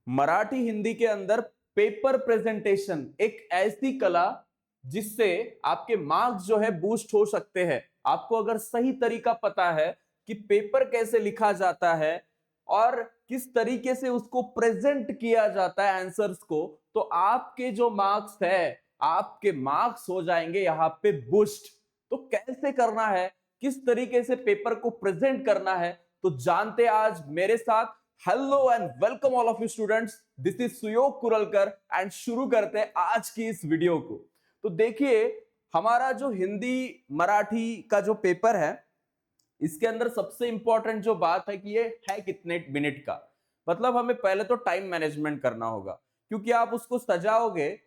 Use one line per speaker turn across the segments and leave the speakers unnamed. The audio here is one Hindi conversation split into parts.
मराठी हिंदी के अंदर पेपर प्रेजेंटेशन एक ऐसी कला जिससे आपके मार्क्स जो है बूस्ट हो सकते हैं। आपको अगर सही तरीका पता है कि पेपर कैसे लिखा जाता है और किस तरीके से उसको प्रेजेंट किया जाता है आंसर्स को, तो आपके जो मार्क्स है, आपके मार्क्स हो जाएंगे यहां पे बूस्ट। तो कैसे करना है, किस तरीके से पेपर को प्रेजेंट करना है, तो जानते आज मेरे साथ। Hello and welcome all of you students, this is Suyog कुरलकर and शुरू करते हैं आज की इस वीडियो को। तो देखिए, हमारा जो हिंदी मराठी का जो पेपर है, इसके अंदर सबसे इंपॉर्टेंट जो बात है कि ये है कितने मिनट का। मतलब हमें पहले तो टाइम मैनेजमेंट करना होगा, क्योंकि आप उसको सजाओगे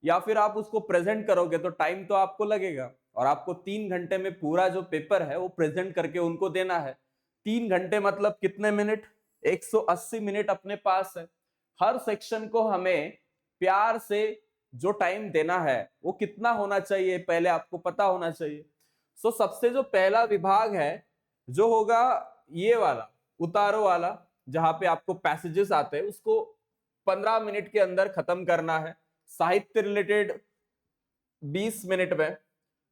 या फिर आप उसको प्रेजेंट करोगे तो टाइम तो आपको लगेगा, और आपको 3 घंटे में पूरा जो पेपर है वो प्रेजेंट करके उनको देना है। 3 घंटे मतलब कितने मिनट? 180 मिनट अपने पास है। हर सेक्शन को हमें प्यार से जो टाइम देना है वो कितना होना चाहिए, पहले आपको पता होना चाहिए। सो सबसे जो पहला विभाग है जो होगा ये वाला, उतारो वाला, जहां पे आपको पैसेजेस आते हैं, उसको 15 मिनट के अंदर खत्म करना है। साहित्य रिलेटेड 20 मिनट में,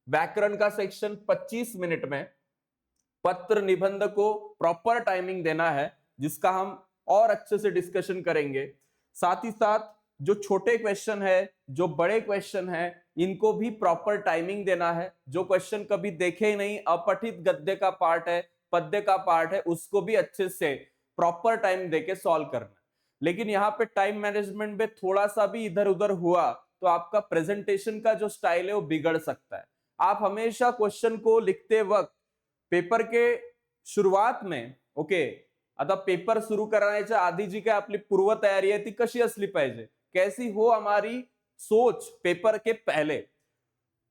व्याकरण का सेक्शन 25 मिनट में, पत्र निबंध को प्रॉपर टाइमिंग देना है जिसका हम और अच्छे से डिस्कशन करेंगे। साथ ही साथ जो छोटे क्वेश्चन है, जो बड़े क्वेश्चन है, इनको भी प्रॉपर टाइमिंग देना है। जो क्वेश्चन कभी देखे ही नहीं, अपठित गद्य का पार्ट है, पद्य का पार्ट है, उसको भी अच्छे से प्रॉपर टाइम देके सॉल्व करना है। लेकिन यहाँ पे टाइम मैनेजमेंट में थोड़ा सा भी इधर उधर हुआ तो आपका प्रेजेंटेशन का जो स्टाइल है वो बिगड़ सकता है। आप हमेशा क्वेश्चन को लिखते वक्त पेपर के सुरुवात में, ओके, आता पेपर सुरू करण्याच्या आधी जी काय आपली पूर्व तयारी आहे ती कशी असली पाहिजे, कैसी हो हमारी सोच पेपर के पहले।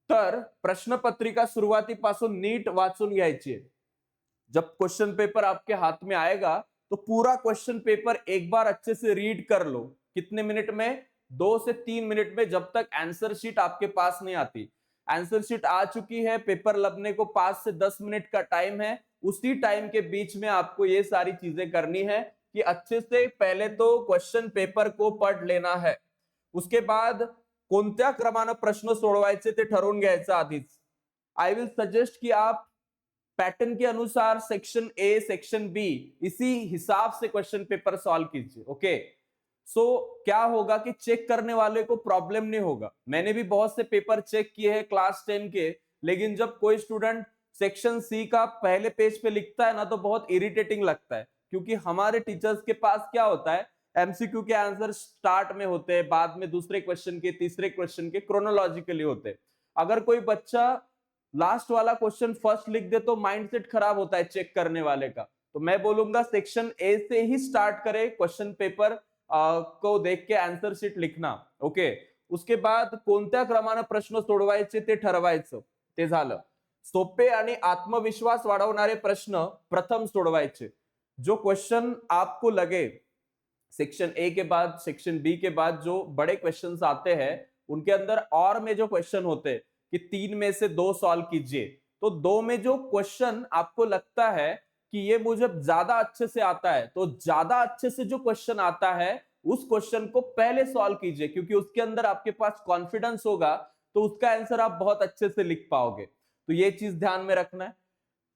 तर प्रश्नपत्रिका सुरुवातीपासून नीट वाचून घ्यायची आहे। जब क्वेश्चन पेपर आपके हाथ में आएगा तो पूरा क्वेश्चन पेपर एक बार अच्छे से रीड कर लो। कितने मिनट में? 2 से 3 मिनट में, जब तक आंसर शीट आपके पास नहीं आती। आंसर शीट आ चुकी है, पेपर लगने को 5 से 10 मिनट का टाइम है। उसी टाइम के बीच में आपको ये सारी चीजें करनी है कि अच्छे से पहले तो क्वेश्चन पेपर को पढ़ लेना है। उसके बाद कोणत्या क्रमानं प्रश्न सोडवायचे ते ठरवून घ्यायचं आधीच। आई विल सजेस्ट कि आप पैटर्न के अनुसार सेक्शन ए, सेक्शन बी, इसी हिसाब से क्वेश्चन पेपर सॉल्व कीजिए। ओके, सो क्या होगा कि चेक करने वाले को प्रॉब्लम नहीं होगा। मैंने भी बहुत से पेपर चेक किए हैं क्लास 10 के, लेकिन जब कोई स्टूडेंट सेक्शन सी का पहले पेज पे लिखता है ना, तो बहुत इरिटेटिंग लगता है, क्योंकि हमारे टीचर्स के पास क्या होता है, एमसीक्यू के आंसर स्टार्ट में होते हैं, बाद में दूसरे क्वेश्चन के, तीसरे क्वेश्चन के क्रोनोलॉजिकली होते हैं। अगर कोई बच्चा लास्ट वाला क्वेश्चन फर्स्ट लिख दे तो माइंडसेट खराब होता है चेक करने वाले का। तो मैं बोलूंगा सेक्शन ए से ही स्टार्ट करे क्वेश्चन पेपर को देख के आंसर शीट लिखना। ओके, उसके बाद कोणत्या क्रमानं प्रश्न सोडवायचे ते ठरवायचं, ते झालं। सोपे आणि आत्मविश्वास वाढवणारे प्रश्न प्रथम सोडवायचे। जो क्वेश्चन आपको लगे सेक्शन ए के बाद, सेक्शन बी के बाद जो बड़े क्वेश्चंस आते हैं, उनके अंदर और में जो क्वेश्चन होते हैं कि 3 में से 2 सॉल्व कीजिए, तो 2 में जो क्वेश्चन आपको लगता है कि ये मुझे ज्यादा अच्छे से आता है, तो ज्यादा अच्छे से जो क्वेश्चन आता है उस क्वेश्चन को पहले सॉल्व कीजिए, क्योंकि उसके अंदर आपके पास कॉन्फिडेंस होगा, तो उसका आंसर आप बहुत अच्छे से लिख पाओगे। तो ये चीज ध्यान में रखना है।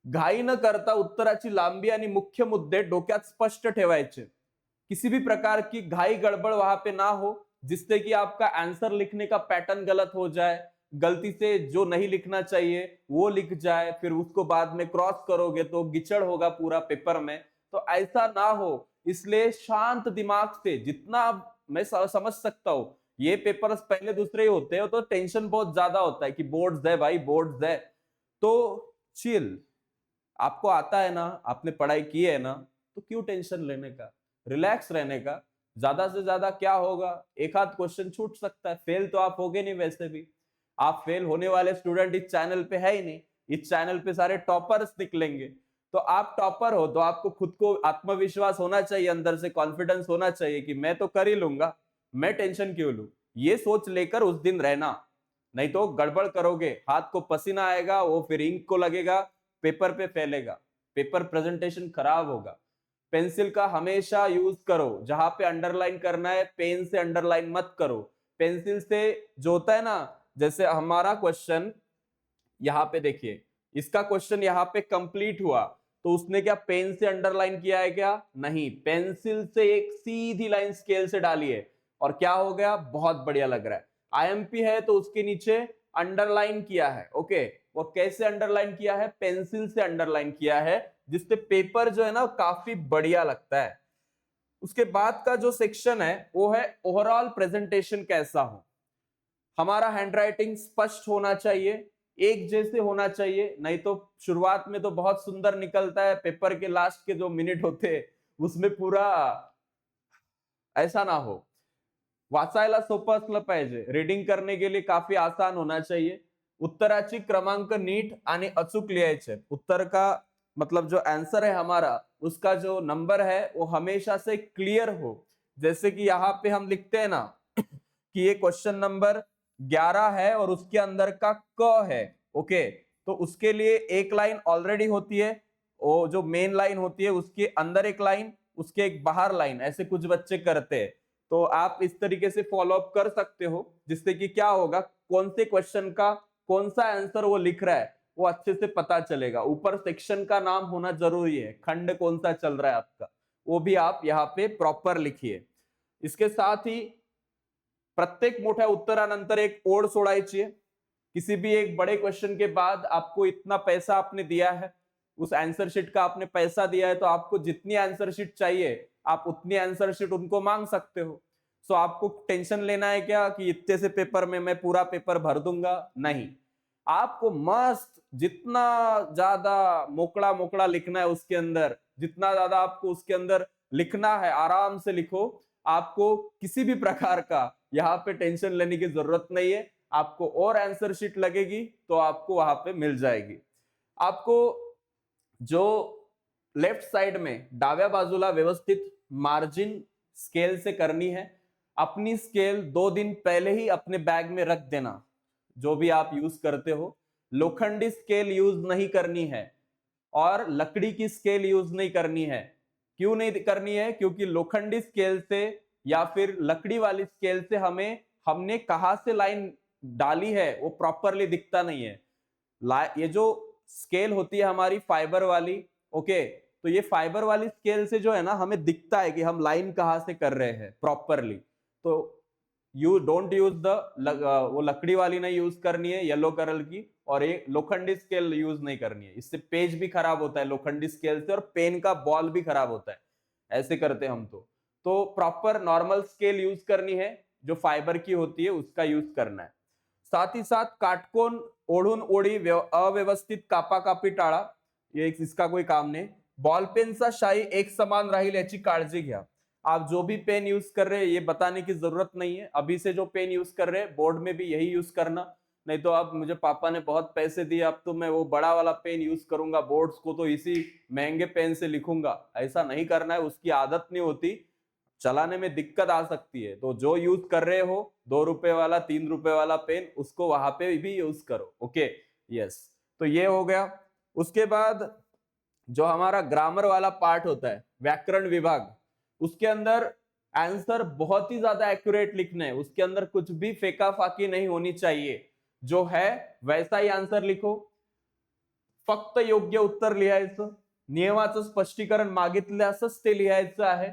घाई न करता उत्तराची लांबी आणि मुख्य मुद्दे डोक्यात स्पष्ट ठेवायचे। किसी भी प्रकार की घाई गड़बड़ वहां पे ना हो, जिससे कि आपका आंसर लिखने का पैटर्न गलत हो जाए, गलती से जो नहीं लिखना चाहिए वो लिख जाए, फिर उसको बाद में क्रॉस करोगे तो गिचड़ होगा पूरा पेपर में। तो ऐसा ना हो, इसलिए शांत दिमाग से, जितना मैं समझ सकता हूं, ये पेपर पहले दूसरे ही होते हैं तो टेंशन बहुत ज्यादा होता है कि बोर्ड्स है भाई, बोर्ड्स है। तो चिल, आपको आता है ना, आपने पढ़ाई की है ना, तो क्यों टेंशन लेने का, रिलैक्स रहने का। ज्यादा से ज्यादा क्या होगा, एक आध क्वेश्चन छूट सकता है, फेल तो आप होगे नहीं वैसे भी। आप फेल होने वाले स्टूडेंट इस चैनल पे है ही नहीं। इस चैनल पे सारे टॉपर्स निकलेंगे। तो आप टॉपर हो तो आपको खुद को आत्मविश्वास होना चाहिए, अंदर से कॉन्फिडेंस होना चाहिए कि मैं तो कर ही लूंगा, मैं टेंशन क्यों लूं। ये सोच लेकर उस दिन रहना, नहीं तो गड़बड़ करोगे, हाथ को पसीना आएगा, वो फिर इंक को लगेगा, पेपर पे फैलेगा, पेपर प्रेजेंटेशन खराब होगा। पेंसिल का हमेशा यूज करो, जहां पे अंडरलाइन करना है पेन से अंडरलाइन मत करो, पेंसिल से जो होता है ना, जैसे हमारा क्वेश्चन यहाँ पे देखिए, इसका क्वेश्चन यहाँ पे कंप्लीट हुआ, तो उसने क्या पेन से अंडरलाइन किया है क्या? नहीं, पेंसिल से एक सीधी लाइन स्केल से डाली है, और क्या हो गया? बहुत बढ़िया लग रहा है। आईएमपी है तो उसके नीचे अंडरलाइन किया है, ओके। वो कैसे अंडरलाइन किया है? पेंसिल से अंडरलाइन किया है, जिससे पेपर जो है ना काफी बढ़िया लगता है। उसके बाद का जो सेक्शन है वो है ओवरऑल प्रेजेंटेशन कैसा हो। हमारा हैंडराइटिंग स्पष्ट होना चाहिए, एक जैसे होना चाहिए, नहीं तो शुरुआत में तो बहुत सुंदर निकलता है, पेपर के लास्ट के जो मिनट होते हैं उसमें पूरा ऐसा ना हो। वाचायला सोपं असलं पाहिजे, रीडिंग करने के लिए काफी आसान होना चाहिए। उत्तराची क्रमांक नीट आणि अचूक लिहायचे। उत्तर का मतलब जो आंसर है हमारा, उसका जो नंबर है वो हमेशा से क्लियर हो। जैसे कि यहाँ पे हम लिखते हैं ना कि ये क्वेश्चन नंबर 11 है और उसके अंदर का क है, ओके। तो उसके लिए एक लाइन ऑलरेडी होती है, वो जो मेन लाइन होती है उसके अंदर एक लाइन, उसके एक बाहर लाइन, ऐसे कुछ बच्चे करते हैं। तो आप इस तरीके से फॉलो अप कर सकते हो, जिससे कि क्या होगा, कौन से क्वेश्चन का कौन सा आंसर वो लिख रहा है वो अच्छे से पता चलेगा। ऊपर सेक्शन का नाम होना जरूरी है, खंड कौन सा चल रहा है आपका, वो भी आप यहाँ पे प्रॉपर लिखिए। इसके साथ ही प्रत्येक मोठ्या उत्तरानंतर एक ओळ सोडायची है। किसी भी एक बड़े क्वेश्चन के बाद आपको इतना पैसा आपने दिया है, उस आंसर शीट का आपने पैसा दिया है, तो आपको जितनी आंसर शीट चाहिए आप उतनी आंसर शीट उनको मांग सकते हो। सो आपको टेंशन लेना है क्या कि इतने से पेपर में मैं पूरा पेपर भर दूंगा? नहीं, आपको मस्त जितना ज्यादा मोकड़ा मोकड़ा लिखना है उसके अंदर, जितना ज्यादा आपको उसके अंदर लिखना है आराम से लिखो। आपको किसी भी प्रकार का यहाँ पे टेंशन लेने की जरूरत नहीं है। आपको और आंसर शीट लगेगी तो आपको वहां पे मिल जाएगी। आपको जो लेफ्ट साइड में डाव्या बाजूला व्यवस्थित मार्जिन स्केल से करनी है। अपनी स्केल 2 दिन पहले ही अपने बैग में रख देना, जो भी आप यूज करते हो। लोखंडी स्केल यूज नहीं करनी है और लकड़ी की स्केल यूज नहीं करनी है। क्यों नहीं करनी है? क्योंकि लोखंडी स्केल से या फिर लकड़ी वाली स्केल से हमने कहां से लाइन डाली है वो प्रॉपरली दिखता नहीं है। ये जो स्केल होती है हमारी फाइबर वाली, ओके, तो ये फाइबर वाली स्केल से जो है ना हमें दिखता है कि हम लाइन कहां से कर रहे हैं प्रॉपरली। तो यू डोंट यूज वो लकड़ी वाली नहीं यूज करनी है येलो कलर की, और ये लोखंडी स्केल यूज नहीं करनी है। इससे पेज भी खराब होता है लोखंडी स्केल से, और पेन का बॉल भी खराब होता है ऐसे करते हम तो प्रॉपर नॉर्मल स्केल यूज करनी है, जो फाइबर की होती है उसका यूज करना है। साथ ही साथ काटकोन ओढून ओढी अव्यवस्थित कापाकापी टाळा, ये इसका कोई काम नहीं। बॉल पेनचा शाई एक समान राहील याची काळजी घ्या। आप जो भी पेन यूज कर रहे हैं ये बताने की जरूरत नहीं है, अभी से जो पेन यूज कर रहे हैं बोर्ड में भी यही यूज करना। नहीं तो अब मुझे पापा ने बहुत पैसे दिए, अब तो मैं वो बड़ा वाला पेन यूज करूंगा, बोर्ड्स को तो इसी महंगे पेन से लिखूंगा, ऐसा नहीं करना है। उसकी आदत नहीं होती, चलाने में दिक्कत आ सकती है। तो जो यूज कर रहे हो 2 रुपए वाला 3 रुपए वाला पेन, उसको वहां पे भी यूज करो, ओके। यस, तो ये हो गया। उसके बाद जो हमारा ग्रामर वाला पार्ट होता है, व्याकरण विभाग, उसके अंदर आंसर बहुत ही ज्यादा एक्यूरेट लिखना है। उसके अंदर कुछ भी फेका फाकी नहीं होनी चाहिए, जो है वैसा ही आंसर लिखो। फक्त योग्य उत्तर लिहायचं, नियमाचं स्पष्टीकरण मागितलं असंच ते लिहायचं आहे।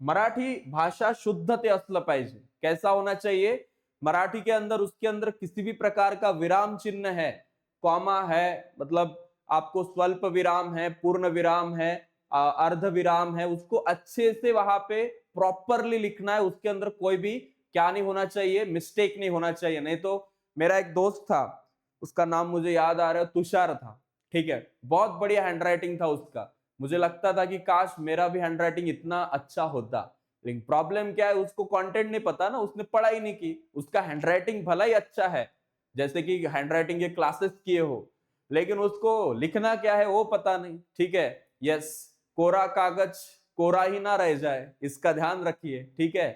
मराठी भाषा शुद्ध ते असलं पाहिजे। कैसा होना चाहिए? मराठी के अंदर उसके अंदर किसी भी प्रकार का विराम चिन्ह है, कॉमा है, मतलब आपको स्वल्प विराम है, पूर्ण विराम है, अर्ध विराम है, उसको अच्छे से वहां पे प्रॉपरली लिखना है। उसके अंदर कोई भी क्या नहीं होना चाहिए, मिस्टेक नहीं होना चाहिए। नहीं तो मेरा एक दोस्त था, उसका नाम मुझे याद आ रहा है, तुषार था, ठीक है, बहुत बढ़िया हैंडराइटिंग था उसका। मुझे लगता था कि काश मेरा भी हैंडराइटिंग इतना अच्छा होता। लेकिन प्रॉब्लम क्या है, उसको कंटेंट नहीं पता ना, उसने पढ़ाई नहीं की। उसका हैंडराइटिंग भला ही अच्छा है, जैसे कि हैंडराइटिंग के क्लासेस किए हो, लेकिन उसको लिखना क्या है वो पता नहीं, ठीक है। यस, कोरा कागज कोरा ही ना रह जाए, इसका ध्यान रखिए, ठीक है।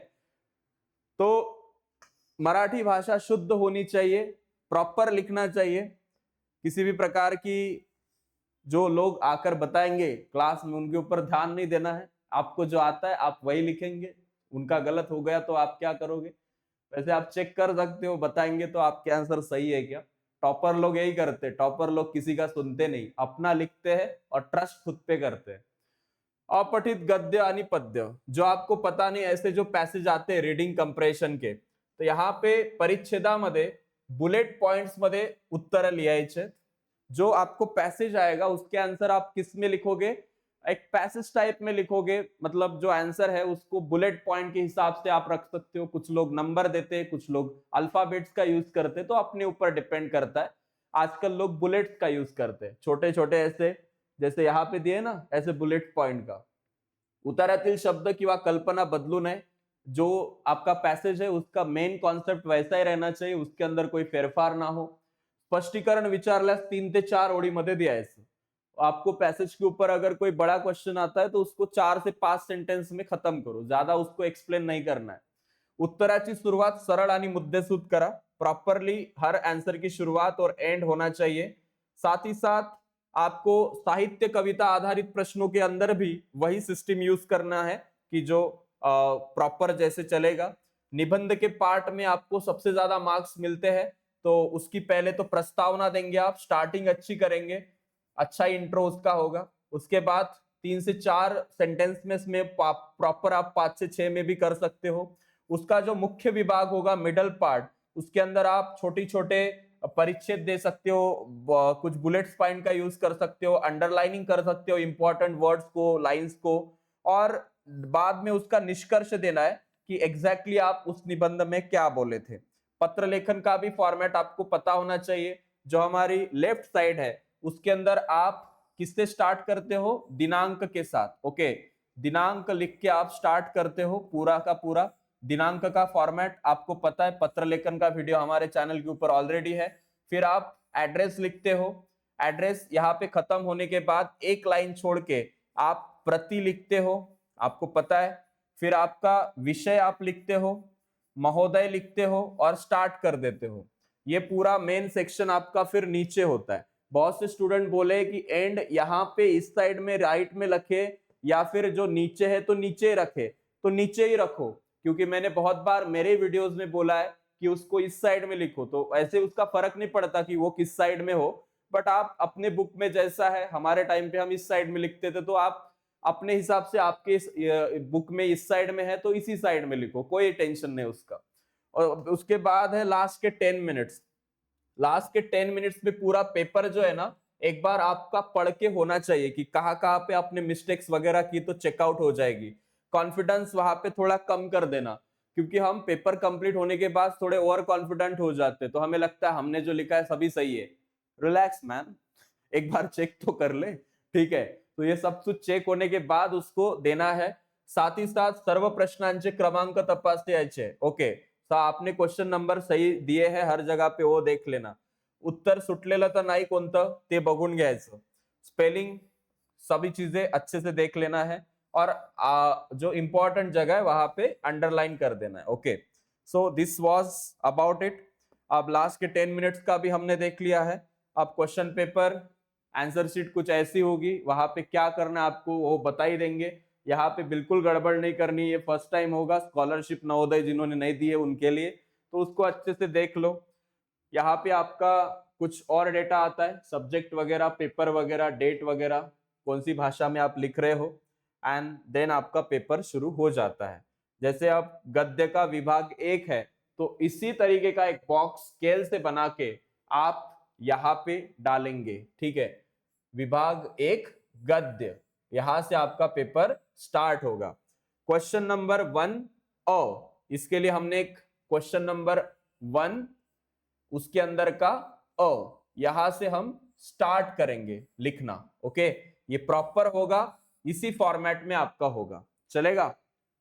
तो मराठी भाषा शुद्ध होनी चाहिए, प्रॉपर लिखना चाहिए, किसी भी प्रकार की जो लोग आकर बताएंगे क्लास में उनके ऊपर ध्यान नहीं देना है, आपको जो आता है आप वही लिखेंगे, उनका गलत हो गया तो आप क्या करोगे? वैसे आप चेक कर सकते हो, बताएंगे तो आपके आंसर सही है क्या। टॉपर लोग यही करते हैं, टॉपर लोग किसी का सुनते नहीं, अपना लिखते हैं और ट्रस्ट खुद पे करते हैं। अपठित गद्य आणि पद्य, जो आपको पता नहीं ऐसे जो पैसेज आते हैं रीडिंग कंप्रेशन के, तो यहाँ पे परिच्छेदामध्ये बुलेट पॉइंट्स मध्ये उत्तर लिहायचे। जो आपको पैसेज आएगा उसके आंसर आप किस में लिखोगे? एक पैसेज टाइप में लिखोगे, मतलब जो आंसर है उसको बुलेट पॉइंट के हिसाब से आप रख सकते हो। कुछ लोग नंबर देते हैं, कुछ लोग अल्फाबेट्स का यूज करते हैं, तो अपने ऊपर डिपेंड करता है। आजकल लोग बुलेट्स का यूज करते हैं, छोटे छोटे ऐसे, जैसे यहाँ पे दिए ना ऐसे बुलेट पॉइंट का। उतारातील शब्द किंवा कल्पना बदलू नये, जो आपका पैसेज है उसका मेन कॉन्सेप्ट वैसा ही रहना चाहिए, उसके अंदर कोई फेरफार ना हो। स्पष्टीकरण विचारल्यास 3 ते 4 ओळीमध्ये द्यायचं। आपको पैसेज के ऊपर अगर कोई बड़ा क्वेश्चन आता है तो उसको 4 से 5 सेंटेंस में खत्म करो, ज्यादा उसको एक्सप्लेन नहीं करना है। उत्तराची सुरुवात सरळ आणि मुद्देसूद करा, प्रॉपरली हर आंसर की शुरुआत और एंड होना चाहिए। साथ ही साथ आपको साहित्य कविता आधारित प्रश्नों के अंदर भी वही सिस्टम यूज करना है कि जो प्रॉपर जैसे चलेगा। निबंध के पार्ट में आपको सबसे ज्यादा मार्क्स मिलते हैं, तो उसकी पहले तो प्रस्तावना देंगे आप, स्टार्टिंग अच्छी करेंगे, अच्छा इंट्रो उसका होगा। उसके बाद 3 से 4 सेंटेंस में प्रॉपर आप 5 से 6 में भी कर सकते हो। उसका जो मुख्य विभाग होगा मिडल पार्ट, उसके अंदर आप छोटी छोटे परिच्छेद दे सकते हो, कुछ बुलेट्स पॉइंट का यूज कर सकते हो, अंडरलाइनिंग कर सकते हो इंपॉर्टेंट वर्ड्स को, लाइंस को, और बाद में उसका निष्कर्ष देना है कि एग्जैक्टली आप उस निबंध में क्या बोले थे। पत्र लेखन का भी फॉर्मेट आपको पता होना चाहिए। जो हमारी लेफ्ट साइड है उसके अंदर आप किससे स्टार्ट करते हो? दिनांक के साथ। ओके, दिनांक लिख के आप स्टार्ट करते हो पूरा का पूरा। दिनांक का फॉर्मेट आपको पता है, पत्र लेखन का वीडियो हमारे चैनल के ऊपर ऑलरेडी है। फिर आप एड्रेस लिखते हो, एड्रेस यहाँ पे खत्म होने के बाद एक लाइन छोड़ के आप प्रति लिखते हो, आपको पता है। फिर आपका विषय आप लिखते हो, महोदय लिखते हो और स्टार्ट कर देते हो। ये पूरा मेन सेक्शन आपका फिर नीचे होता है। बहुत से स्टूडेंट बोले कि एंड यहाँ पे इस साइड में राइट में रखे, या फिर जो नीचे है तो नीचे रखे, तो नीचे ही रखो, क्योंकि मैंने बहुत बार मेरे वीडियोस में बोला है कि उसको इस साइड में लिखो, तो ऐसे उसका फर्क नहीं पड़ता कि वो किस साइड में हो। बट आप अपने बुक में जैसा है, हमारे टाइम पे हम इस साइड में लिखते थे, तो आप अपने हिसाब से आपके बुक में इस साइड में है तो इसी साइड में लिखो, कोई टेंशन नहीं उसका। और उसके बाद है लास्ट के 10 मिनट्स। लास्ट के 10 मिनट्स में पूरा पेपर जो है ना, एक बार आपका पढ़ के होना चाहिए कि कहाँ कहाँ पे आपने मिस्टेक्स वगैरह की, तो चेकआउट हो जाएगी। कॉन्फिडेंस वहां पे थोड़ा कम कर देना, क्योंकि हम पेपर कंप्लीट होने के बाद थोड़े ओवर कॉन्फिडेंट हो जाते हैं, तो हमें लगता है हमने जो लिखा है सभी सही है। रिलैक्स मैन, एक बार चेक तो कर ले, ठीक है। तो ये सब कुछ चेक होने के बाद उसको देना है। साथ ही साथ सर्व प्रश्नांचे क्रमांक तपासले यायचे। ओके, तो आपने क्वेश्चन नंबर सही दिए हैं हर जगह पे, वो देख लेना। उत्तर सुटलेलं तर नाही कोणतं ते बघून घ्यायचं। स्पेलिंग सभी चीजें अच्छे से देख लेना है, और जो इंपॉर्टेंट जगह है वहां पे अंडरलाइन कर देना है। Okay, so this was about it. अब लास्ट के 10 मिनट्स का भी हमने देख लिया है। अब क्वेश्चन पेपर आंसर शीट कुछ ऐसी होगी, वहां पे क्या करना है आपको वो बता ही देंगे। यहाँ पे बिल्कुल गड़बड़ नहीं करनी, ये फर्स्ट टाइम होगा, स्कॉलरशिप नवोदय जिन्होंने नहीं दी है उनके लिए, तो उसको अच्छे से देख लो। यहाँ पे आपका कुछ और डेटा आता है, सब्जेक्ट वगैरह, पेपर वगैरह, डेट वगैरह, कौन सी भाषा में आप लिख रहे हो, एंड देन आपका पेपर शुरू हो जाता है। जैसे अब गद्य का विभाग 1 है, तो इसी तरीके का एक बॉक्स स्केल से बना के आप यहाँ पे डालेंगे, ठीक है। विभाग 1 गद्य, यहां से आपका पेपर स्टार्ट होगा। क्वेश्चन नंबर 1 इसके लिए हमने एक क्वेश्चन नंबर 1 उसके अंदर का यहां से हम स्टार्ट करेंगे लिखना। ओके, ये प्रॉपर होगा, इसी फॉर्मेट में आपका होगा, चलेगा।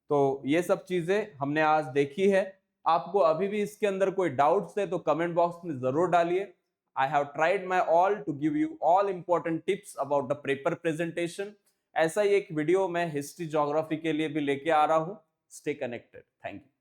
तो ये सब चीजें हमने आज देखी है। आपको अभी भी इसके अंदर कोई डाउट्स है तो कमेंट बॉक्स में जरूर डालिए। I have tried my all to give you all important tips about the paper presentation. ऐसा ही एक वीडियो मैं हिस्ट्री ज्योग्राफी के लिए भी लेके आ रहा हूं। Stay connected. Thank you.